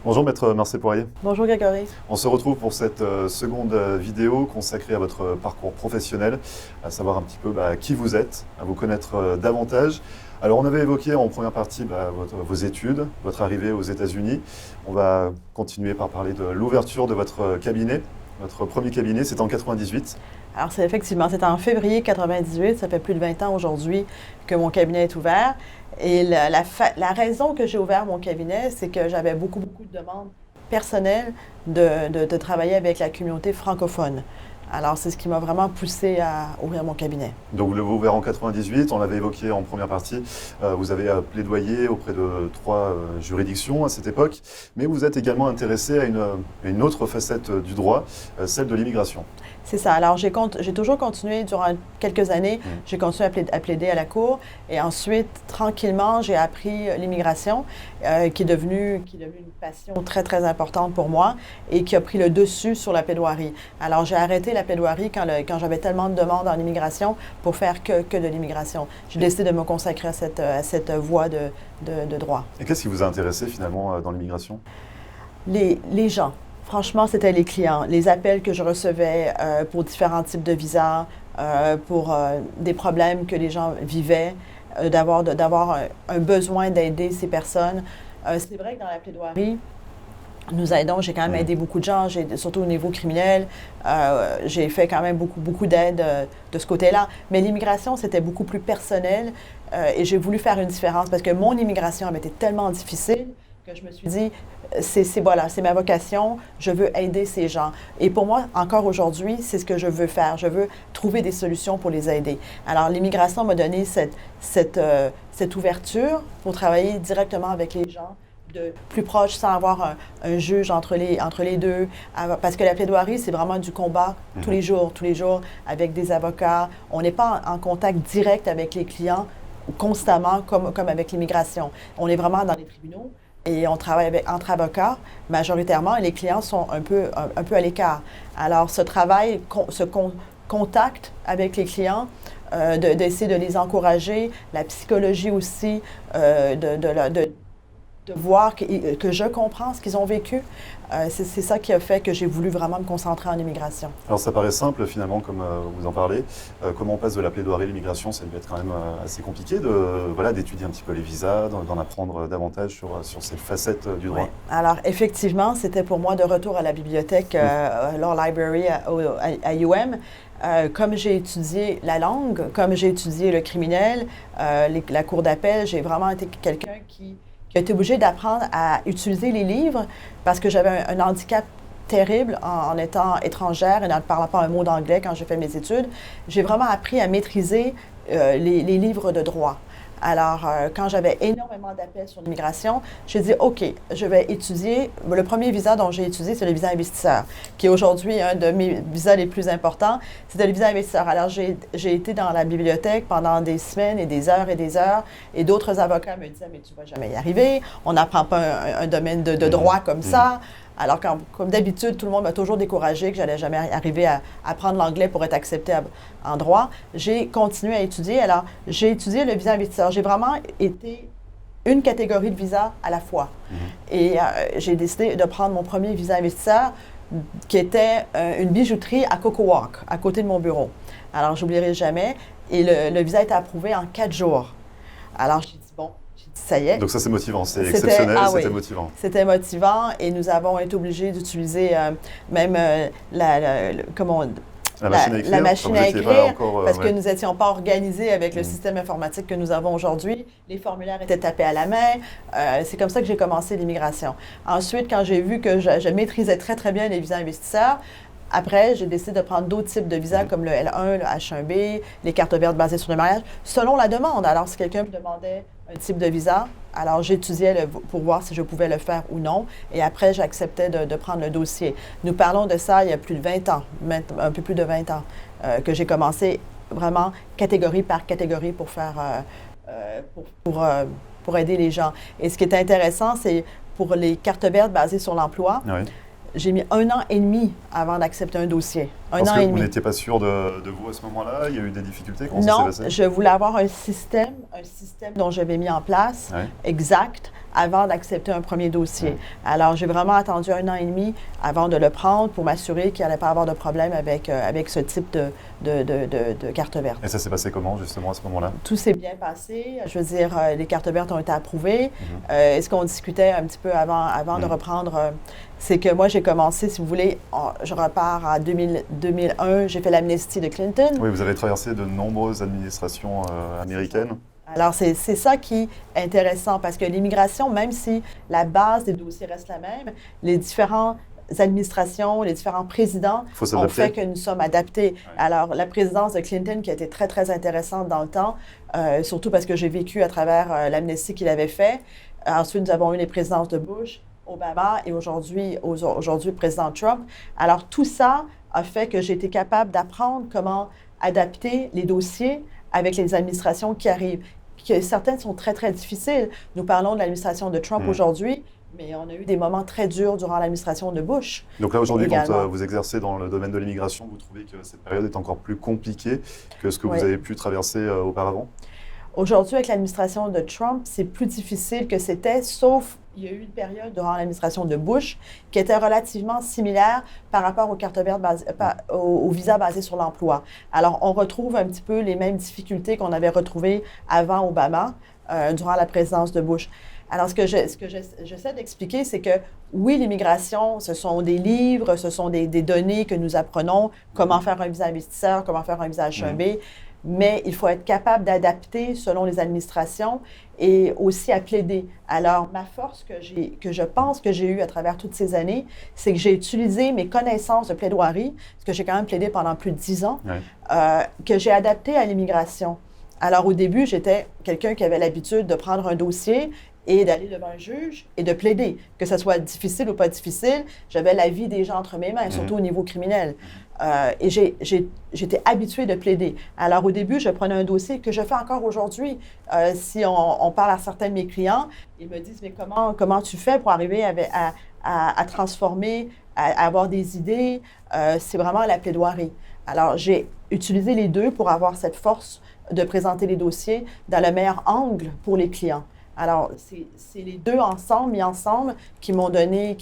Bonjour Maître Marcet-Poirier. Bonjour Grégory. On se retrouve pour cette seconde vidéo consacrée à votre parcours professionnel, à savoir un petit peu qui vous êtes, à vous connaître davantage. Alors on avait évoqué en première partie vos études, votre arrivée aux États-Unis. On va continuer par parler de l'ouverture de votre cabinet. Votre premier cabinet, c'est en 98. Alors c'est en février 98, ça fait plus de 20 ans aujourd'hui que mon cabinet est ouvert. Et la raison que j'ai ouvert mon cabinet, c'est que j'avais beaucoup de demandes personnelles de travailler avec la communauté francophone. Alors, c'est ce qui m'a vraiment poussé à ouvrir mon cabinet. Donc, vous l'avez ouvert en 98, on l'avait évoqué en première partie. Vous avez plaidoyé auprès de 3 juridictions à cette époque, mais vous êtes également intéressé à une autre facette du droit, celle de l'immigration. C'est ça. Alors, j'ai toujours continué durant quelques années. J'ai continué à plaider à la cour. Et ensuite, tranquillement, j'ai appris l'immigration, qui est devenue une passion très importante pour moi et qui a pris le dessus sur la plaidoirie. Alors, j'ai arrêté la plaidoirie quand j'avais tellement de demandes en immigration pour faire que de l'immigration. J'ai décidé de me consacrer à cette voie de droit. Et qu'est-ce qui vous a intéressé finalement dans l'immigration? Les gens. Franchement, c'était les clients, les appels que je recevais pour différents types de visas, pour des problèmes que les gens vivaient, d'avoir un besoin d'aider ces personnes. C'est vrai que dans la plaidoirie, nous aidons, j'ai quand même aidé beaucoup de gens, surtout au niveau criminel. J'ai fait quand même beaucoup d'aide de ce côté-là. Mais l'immigration, c'était beaucoup plus personnel et j'ai voulu faire une différence parce que mon immigration avait été tellement difficile que je me suis dit, c'est ma vocation, je veux aider ces gens. Et pour moi, encore aujourd'hui, c'est ce que je veux faire. Je veux trouver des solutions pour les aider. Alors, l'immigration m'a donné cette ouverture pour travailler directement avec les gens, de plus proche, sans avoir un juge entre les deux. Parce que la plaidoirie, c'est vraiment du combat tous les jours, avec des avocats. On n'est pas en contact direct avec les clients constamment, comme avec l'immigration. On est vraiment dans les tribunaux. Et on travaille entre avocats majoritairement et les clients sont un peu à l'écart. Alors, ce travail, ce contact avec les clients, d'essayer de les encourager, la psychologie aussi, de voir que je comprends ce qu'ils ont vécu, c'est ça qui a fait que j'ai voulu vraiment me concentrer en immigration. Alors ça paraît simple finalement, comme vous en parlez. Comment on passe de la plaidoirie à l'immigration, ça devait être quand même assez compliqué d'étudier un petit peu les visas, d'en apprendre davantage sur cette facette du droit. Oui. Alors effectivement, c'était pour moi de retour à la bibliothèque, Law Library à UM. Comme j'ai étudié la langue, comme j'ai étudié le criminel, la cour d'appel, j'ai vraiment été quelqu'un qui a été obligé d'apprendre à utiliser les livres parce que j'avais un handicap terrible en étant étrangère et ne parlant pas un mot d'anglais quand j'ai fait mes études. J'ai vraiment appris à maîtriser les livres de droit. Alors, quand j'avais énormément d'appels sur l'immigration, j'ai dit, OK, je vais étudier. Le premier visa dont j'ai étudié, c'est le visa investisseur, qui est aujourd'hui un de mes visas les plus importants. C'était le visa investisseur. Alors, j'ai été dans la bibliothèque pendant des semaines et des heures, et d'autres avocats me disaient, mais tu ne vas jamais y arriver, on n'apprend pas un domaine de droit comme ça. Alors, comme d'habitude, tout le monde m'a toujours découragé que j'allais jamais arriver à apprendre l'anglais pour être accepté en droit. J'ai continué à étudier. Alors, j'ai étudié le visa investisseur. J'ai vraiment été une catégorie de visa à la fois. Et j'ai décidé de prendre mon premier visa investisseur, qui était une bijouterie à Coco Walk, à côté de mon bureau. Alors, j'oublierai jamais. Et le visa a été approuvé en 4 jours. Alors, j'ai dit, bon, ça y est. Donc ça, c'est motivant, c'est exceptionnel, c'était motivant. C'était motivant et nous avons été obligés d'utiliser même la machine à écrire parce que nous n'étions pas organisés avec le système informatique que nous avons aujourd'hui. Les formulaires étaient tapés à la main. C'est comme ça que j'ai commencé l'immigration. Ensuite, quand j'ai vu que je maîtrisais très bien les visas investisseurs, après, j'ai décidé de prendre d'autres types de visas comme le L1, le H1B, les cartes vertes basées sur le mariage, selon la demande. Alors, si quelqu'un me demandait un type de visa, alors j'étudiais pour voir si je pouvais le faire ou non. Et après, j'acceptais de prendre le dossier. Nous parlons de ça il y a plus de 20 ans, un peu plus de 20 ans, que j'ai commencé vraiment catégorie par catégorie pour faire, pour aider les gens. Et ce qui est intéressant, c'est pour les cartes vertes basées sur l'emploi. Oui. J'ai mis 1 an et demi avant d'accepter un dossier. Parce que vous n'étiez pas sûr de vous à ce moment-là? Il y a eu des difficultés? Comment ça s'est passé? Non, je voulais avoir un système dont j'avais mis en place, exact, avant d'accepter un premier dossier. Alors, j'ai vraiment attendu 1 an et demi avant de le prendre pour m'assurer qu'il n'allait pas avoir de problème avec ce type de carte verte. Et ça s'est passé comment, justement, à ce moment-là? Tout s'est bien passé. Je veux dire, les cartes vertes ont été approuvées. Et ce qu'on discutait un petit peu avant de reprendre, c'est que moi, j'ai commencé, si vous voulez, je repars à 2001, j'ai fait l'amnistie de Clinton. Oui, vous avez traversé de nombreuses administrations américaines. Alors, c'est ça qui est intéressant parce que l'immigration, même si la base des dossiers reste la même, les différentes administrations, les différents présidents ont fait que nous sommes adaptés. Alors, la présidence de Clinton qui a été très, très intéressante dans le temps, surtout parce que j'ai vécu à travers l'amnistie qu'il avait fait. Ensuite, nous avons eu les présidences de Bush, Obama et aujourd'hui le président Trump. Alors, tout ça a fait que j'ai été capable d'apprendre comment adapter les dossiers avec les administrations qui arrivent. Certaines sont très, très difficiles. Nous parlons de l'administration de Trump aujourd'hui, mais on a eu des moments très durs durant l'administration de Bush. Donc là, aujourd'hui, quand vous exercez dans le domaine de l'immigration, vous trouvez que cette période est encore plus compliquée que ce que vous avez pu traverser auparavant? Aujourd'hui, avec l'administration de Trump, c'est plus difficile que c'était, sauf il y a eu une période durant l'administration de Bush qui était relativement similaire par rapport aux cartes vertes aux visas basés sur l'emploi. Alors, on retrouve un petit peu les mêmes difficultés qu'on avait retrouvées avant Obama, durant la présidence de Bush. Alors, ce que j'essaie d'expliquer, c'est que oui, l'immigration, ce sont des livres, ce sont des données que nous apprenons, comment faire un visa investisseur, comment faire un visa H1B, mais il faut être capable d'adapter selon les administrations et aussi à plaider. Alors, ma force que je pense que j'ai eue à travers toutes ces années, c'est que j'ai utilisé mes connaissances de plaidoirie, parce que j'ai quand même plaidé pendant plus de 10 ans, que j'ai adapté à l'immigration. Alors, au début, j'étais quelqu'un qui avait l'habitude de prendre un dossier et d'aller devant un juge et de plaider. Que ce soit difficile ou pas difficile, j'avais la vie des gens entre mes mains, surtout au niveau criminel. Et j'étais habituée de plaider. Alors, au début, je prenais un dossier que je fais encore aujourd'hui. Si on parle à certains de mes clients, ils me disent, mais comment tu fais pour arriver à transformer, à avoir des idées? C'est vraiment la plaidoirie. Alors, j'ai utilisé les deux pour avoir cette force de présenter les dossiers dans le meilleur angle pour les clients. Alors, c'est les deux ensemble, mis ensemble, qui m'ont donné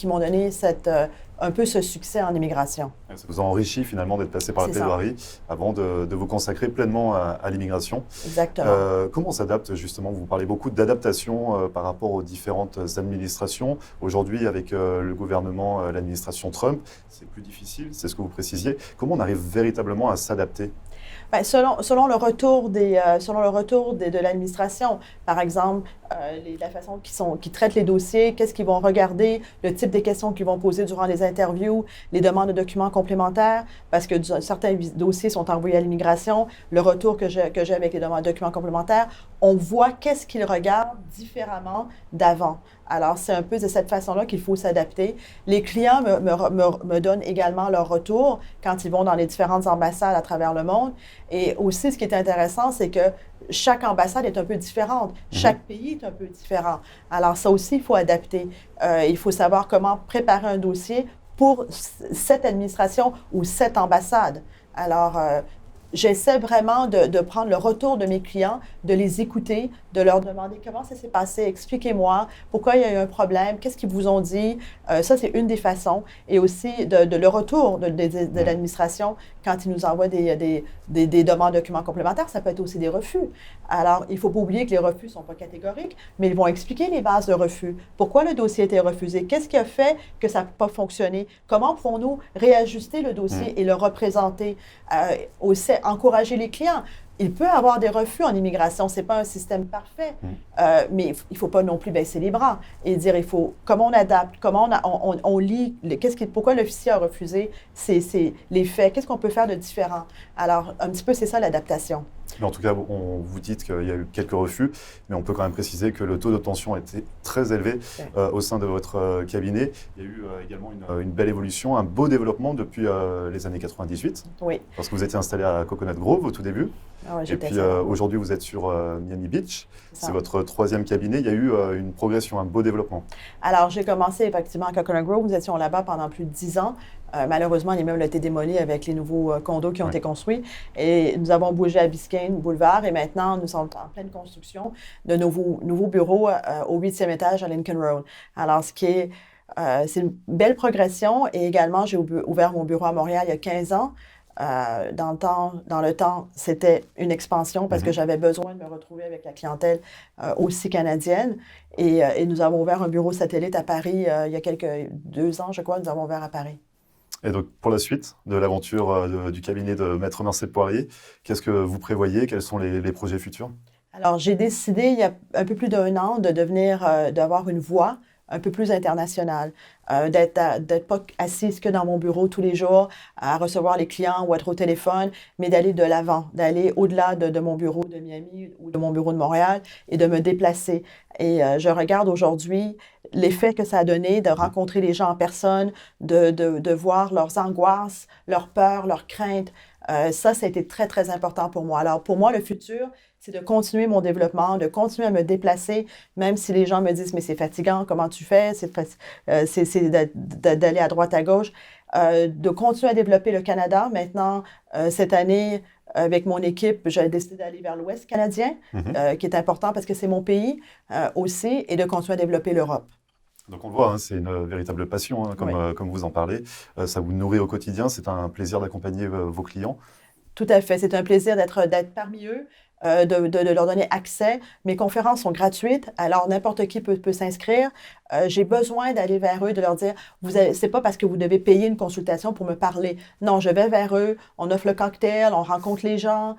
un peu ce succès en immigration. Ça vous a enrichi finalement d'être passé par la plaidoirie avant de vous consacrer pleinement à l'immigration. Exactement. Comment on s'adapte justement? Vous parlez beaucoup d'adaptation par rapport aux différentes administrations. Aujourd'hui, avec le gouvernement, l'administration Trump, c'est plus difficile, c'est ce que vous précisiez. Comment on arrive véritablement à s'adapter? Bien, selon le retour de l'administration, par exemple, la façon qu'ils traitent les dossiers, qu'est-ce qu'ils vont regarder, le type de questions qu'ils vont poser durant les interviews, les demandes de documents complémentaires, parce que certains dossiers sont envoyés à l'immigration, le retour que j'ai avec les demandes de documents complémentaires, on voit qu'est-ce qu'ils regardent différemment d'avant. Alors, c'est un peu de cette façon-là qu'il faut s'adapter. Les clients me donnent également leur retour quand ils vont dans les différentes ambassades à travers le monde. Et aussi, ce qui est intéressant, c'est que chaque ambassade est un peu différente. Chaque pays est un peu différent. Alors, ça aussi, il faut adapter. Il faut savoir comment préparer un dossier pour cette administration ou cette ambassade. Alors, j'essaie vraiment de prendre le retour de mes clients, de les écouter, de leur demander comment ça s'est passé, expliquez-moi pourquoi il y a eu un problème, qu'est-ce qu'ils vous ont dit. Ça, c'est une des façons. Et aussi de le retour de l'administration quand ils nous envoient des demandes de documents complémentaires, ça peut être aussi des refus. Alors, il ne faut pas oublier que les refus ne sont pas catégoriques, mais ils vont expliquer les bases de refus. Pourquoi le dossier a été refusé? Qu'est-ce qui a fait que ça n'a pas fonctionné? Comment pouvons-nous réajuster le dossier et le représenter? Aussi, encourager les clients. Il peut y avoir des refus en immigration, ce n'est pas un système parfait, mais il ne faut pas non plus baisser les bras et dire comment on adapte, comment on lit, pourquoi l'officier a refusé, c'est les faits, qu'est-ce qu'on peut faire de différent. Alors, un petit peu, c'est ça l'adaptation. Mais en tout cas, vous dites qu'il y a eu quelques refus, mais on peut quand même préciser que le taux d'obtention a été très élevé au sein de votre cabinet. Il y a eu également une belle évolution, un beau développement depuis les années 98. Oui. Parce que vous étiez installé à Coconut Grove au tout début. Ah ouais, Et j'étais puis ça. aujourd'hui, vous êtes sur Miami Beach. C'est C'est ça. votre troisième cabinet. Il y a eu une progression, un beau développement. Alors, j'ai commencé effectivement à Coconut Grove. Nous étions là-bas pendant plus de 10 ans. Malheureusement, l'immeuble a été démoli avec les nouveaux condos qui ont Ouais. été construits. Et nous avons bougé à Biscayne Boulevard. Et maintenant, nous sommes en pleine construction de nouveaux bureaux au 8e étage à Lincoln Road. Alors, c'est une belle progression. Et également, j'ai ouvert mon bureau à Montréal il y a 15 ans. Dans le temps, c'était une expansion parce que j'avais besoin de me retrouver avec la clientèle aussi canadienne. Et nous avons ouvert un bureau satellite à Paris il y a 2 ans, je crois, nous avons ouvert à Paris. Et donc, pour la suite de l'aventure du cabinet de Maître Marcel Poirier, qu'est-ce que vous prévoyez? Quels sont les projets futurs? Alors, j'ai décidé il y a un peu plus d'1 an d'avoir une voix un peu plus internationale, d'être pas assise que dans mon bureau tous les jours à recevoir les clients ou être au téléphone, mais d'aller de l'avant, d'aller au-delà de mon bureau de Miami ou de mon bureau de Montréal et de me déplacer. Et je regarde aujourd'hui l'effet que ça a donné de rencontrer les gens en personne, de voir leurs angoisses, leurs peurs, leurs craintes. Ça a été très, très important pour moi. Alors, pour moi, le futur, c'est de continuer mon développement, de continuer à me déplacer, même si les gens me disent, mais c'est fatigant, comment tu fais? C'est d'aller à droite, à gauche. De continuer à développer le Canada. Maintenant, cette année, avec mon équipe, j'ai décidé d'aller vers l'Ouest canadien, qui est important parce que c'est mon pays aussi, et de continuer à développer l'Europe. Donc on le voit, hein, c'est une véritable passion, hein, Oui. comme vous en parlez. Ça vous nourrit au quotidien, c'est un plaisir d'accompagner vos clients. Tout à fait. C'est un plaisir d'être parmi eux, de leur donner accès. Mes conférences sont gratuites, alors n'importe qui peut s'inscrire. J'ai besoin d'aller vers eux, de leur dire, c'est pas parce que vous devez payer une consultation pour me parler. Non, je vais vers eux, on offre le cocktail, on rencontre les gens.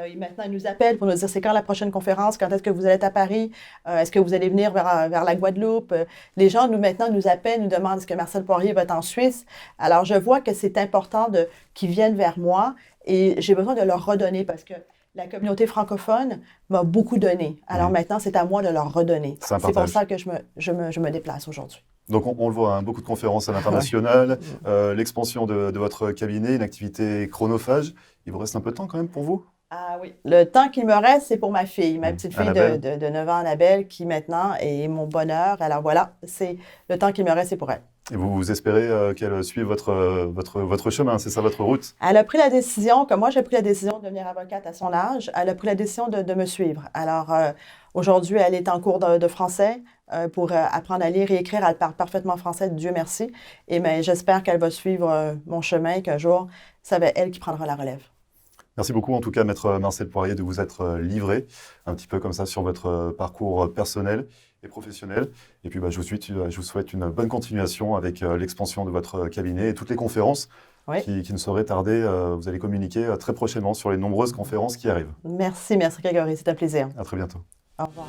Et maintenant, ils nous appellent pour nous dire, c'est quand la prochaine conférence? Quand est-ce que vous allez être à Paris? Est-ce que vous allez venir vers la Guadeloupe? Les gens, maintenant, nous appellent, nous demandent, est-ce que Marcel Poirier va être en Suisse? Alors, je vois que c'est important qu'ils viennent vers moi. Et j'ai besoin de leur redonner parce que la communauté francophone m'a beaucoup donné. Alors maintenant, c'est à moi de leur redonner. C'est un C'est pour partage. ça que je me déplace aujourd'hui. Donc on le voit, hein, beaucoup de conférences à l'international, l'expansion de votre cabinet, une activité chronophage. Il vous reste un peu de temps quand même pour vous? Ah oui. Le temps qu'il me reste, c'est pour ma fille, ma petite fille Annabelle. de 9 ans, Annabelle, qui maintenant est mon bonheur. Alors voilà, c'est le temps qu'il me reste, c'est pour elle. Et vous espérez qu'elle suive votre chemin, c'est ça votre route? Elle a pris la décision, comme moi j'ai pris la décision de devenir avocate à son âge, elle a pris la décision de me suivre. Alors aujourd'hui, elle est en cours de français pour apprendre à lire et écrire. Elle parle parfaitement français, Dieu merci. Et mais j'espère qu'elle va suivre mon chemin, qu'un jour, ça va être elle qui prendra la relève. Merci beaucoup en tout cas, Maître Marcel Poirier, de vous être livré un petit peu comme ça sur votre parcours personnel et professionnel. Et puis je vous souhaite une bonne continuation avec l'expansion de votre cabinet et toutes les conférences Oui. qui ne sauraient tarder. Vous allez communiquer très prochainement sur les nombreuses conférences qui arrivent. Merci Grégory, c'est un plaisir. À très bientôt. Au revoir.